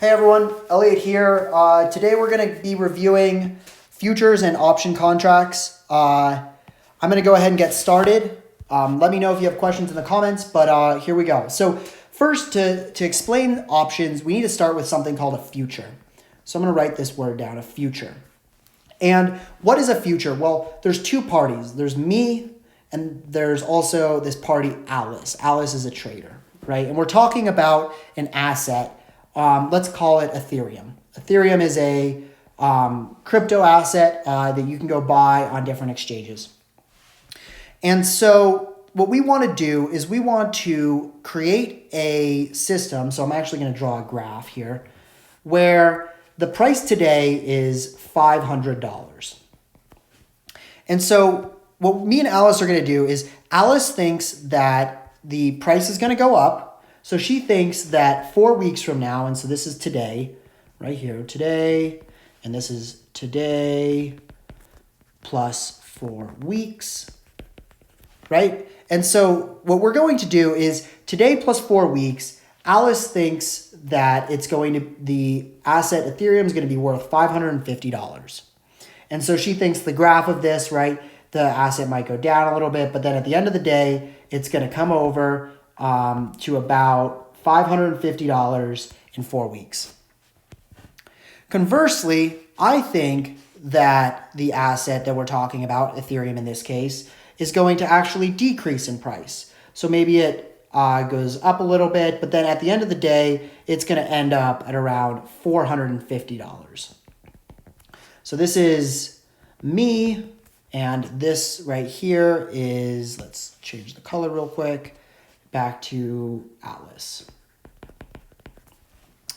Hey everyone, Elliot here. Today we're going to be reviewing futures and option contracts. I'm going to go ahead and get started. Let me know if you have questions in the comments, but here we go. So first, to explain options, we need to start with something called a future. So I'm going to write this word down, a future. And what is a future? Well, there's two parties. There's me and there's also this party, Alice. Alice is a trader, right? And we're talking about an asset. Let's call it Ethereum. Ethereum is a crypto asset that you can go buy on different exchanges. And so what we want to do is we want to create a system. So I'm actually going to draw a graph here where the price today is $500. And so what me and Alice are going to do is Alice thinks that the price is going to go up. So she thinks that 4 weeks from now, and so this is today, right here, today, and this is today plus 4 weeks, right? And so what we're going to do is today plus 4 weeks, Alice thinks that the asset Ethereum is going to be worth $550. And so she thinks the graph of this, right, the asset might go down a little bit, but then at the end of the day, it's going to come over to about $550 in 4 weeks. Conversely, I think that the asset that we're talking about, Ethereum in this case, is going to actually decrease in price. So maybe it goes up a little bit, but then at the end of the day, it's going to end up at around $450. So this is me, and this right here is, let's change the color real quick, back to Alice.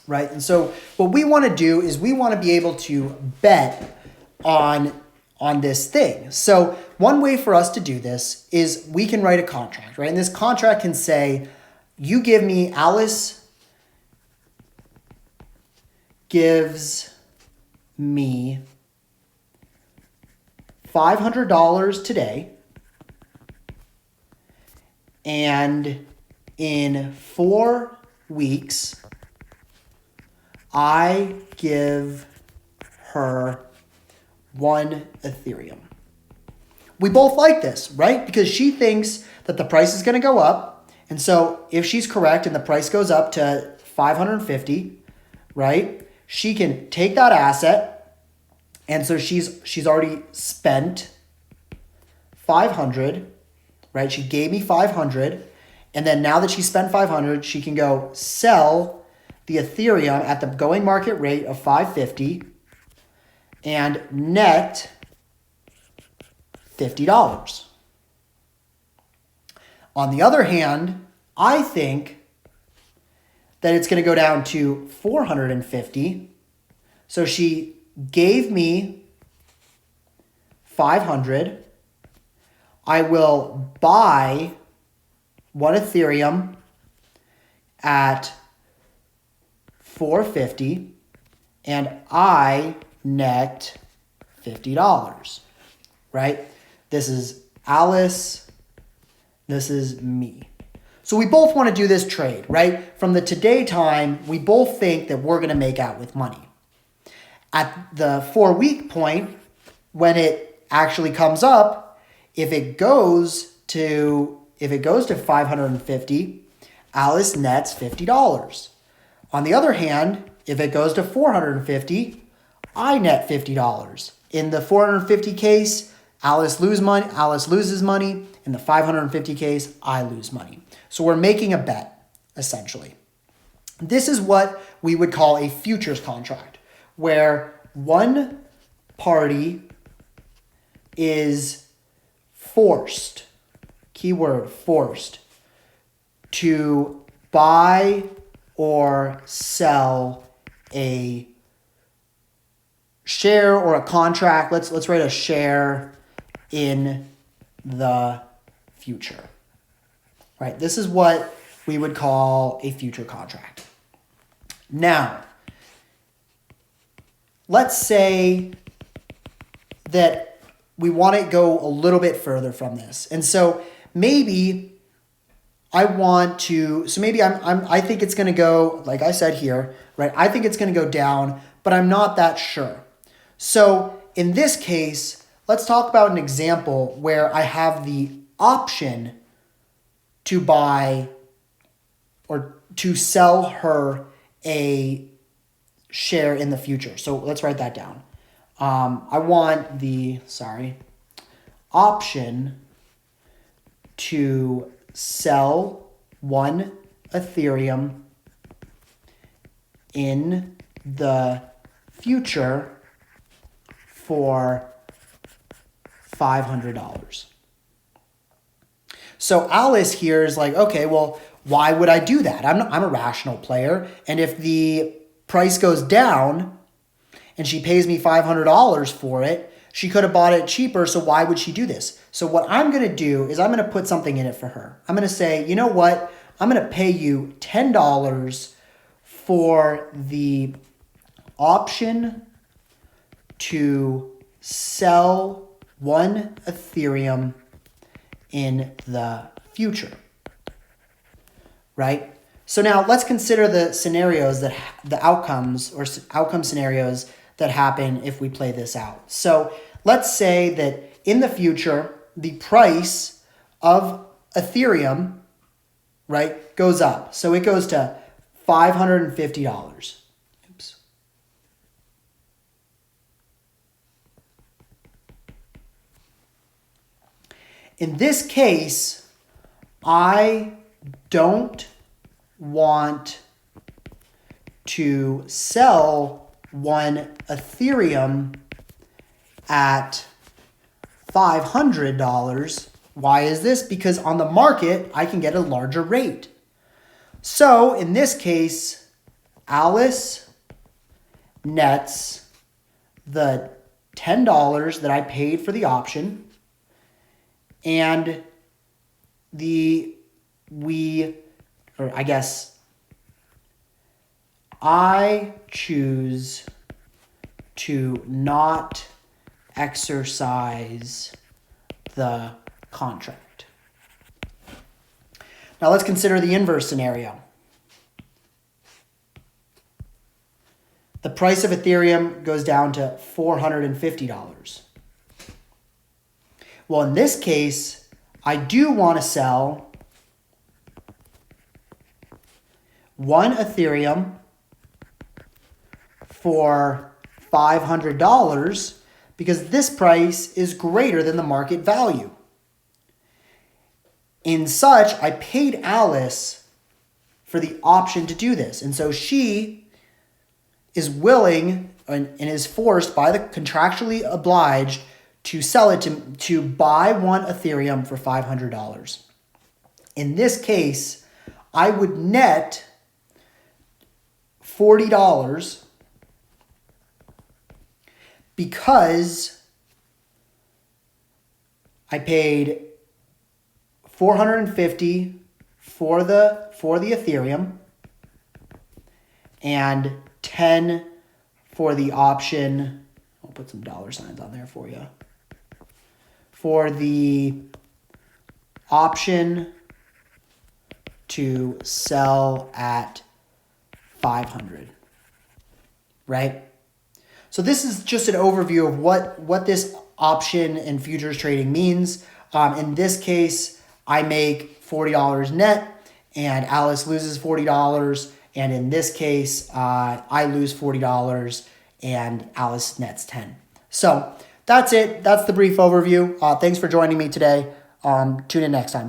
Right? And so what we want to do is we want to be able to bet on this thing. So one way for us to do this is we can write a contract, right? And this contract can say, you give me, Alice gives me $500 today, and in 4 weeks, I give her 1 Ethereum. We both like this, right? Because she thinks that the price is going to go up. And so if she's correct and the price goes up to 550, right? She can take that asset. And so she's already spent 500, right? She gave me 500. And then now that she spent 500, she can go sell the Ethereum at the going market rate of 550 and net $50. On the other hand, I think that it's going to go down to 450. So she gave me 500. I will buy 1 Ethereum at 450, and I net $50, right? This is Alice. This is me. So we both want to do this trade, right? From the today time, we both think that we're going to make out with money. At the 4 week point, when it actually comes up, if it goes to 550, Alice nets $50. On the other hand, if it goes to 450, I net $50. In the 450 case, Alice loses money. In the 550 case, I lose money. So we're making a bet, essentially. This is what we would call a futures contract, where one party is forced, keyword forced, to buy or sell a share or a contract. Let's write a share in the future. Right? This is what we would call a future contract. Now, let's say that we want to go a little bit further from this. And so maybe I want to, so maybe I think it's going to go, like I said here, right? I think it's going to go down, but I'm not that sure. So in this case, let's talk about an example where I have the option to buy or to sell her a share in the future. So let's write that down. I want the, option to sell 1 Ethereum in the future for $500. So Alice here is like, okay, well, why would I do that? I'm a rational player. And if the price goes down and she pays me $500 for it, she could have bought it cheaper. So why would she do this? So what I'm going to do is I'm going to put something in it for her. I'm going to say, you know what? I'm going to pay you $10 for the option to sell 1 Ethereum in the future, right? So now let's consider the scenarios that the outcomes or outcome scenarios that happen if we play this out. So let's say that in the future, the price of Ethereum, right, goes up. So it goes to $550. Oops. In this case, I don't want to sell 1 Ethereum at $500. Why is this? Because on the market, I can get a larger rate. So in this case, Alice nets the $10 that I paid for the option, and I choose to not exercise the contract. Now let's consider the inverse scenario. The price of Ethereum goes down to $450. Well, in this case, I do want to sell 1 Ethereum for $500 because this price is greater than the market value. In such, I paid Alice for the option to do this. And so she is willing and is forced by the contractually obliged to sell it to buy 1 Ethereum for $500. In this case, I would net $40 because I paid $450 for the Ethereum and $10 for the option. I'll put some dollar signs on there for you. For the option to sell at $500, right? So this is just an overview of what this option and futures trading means. In this case, I make $40 net and Alice loses $40. And in this case, I lose $40 and Alice nets 10. So that's it. That's the brief overview. Thanks for joining me today. Tune in next time.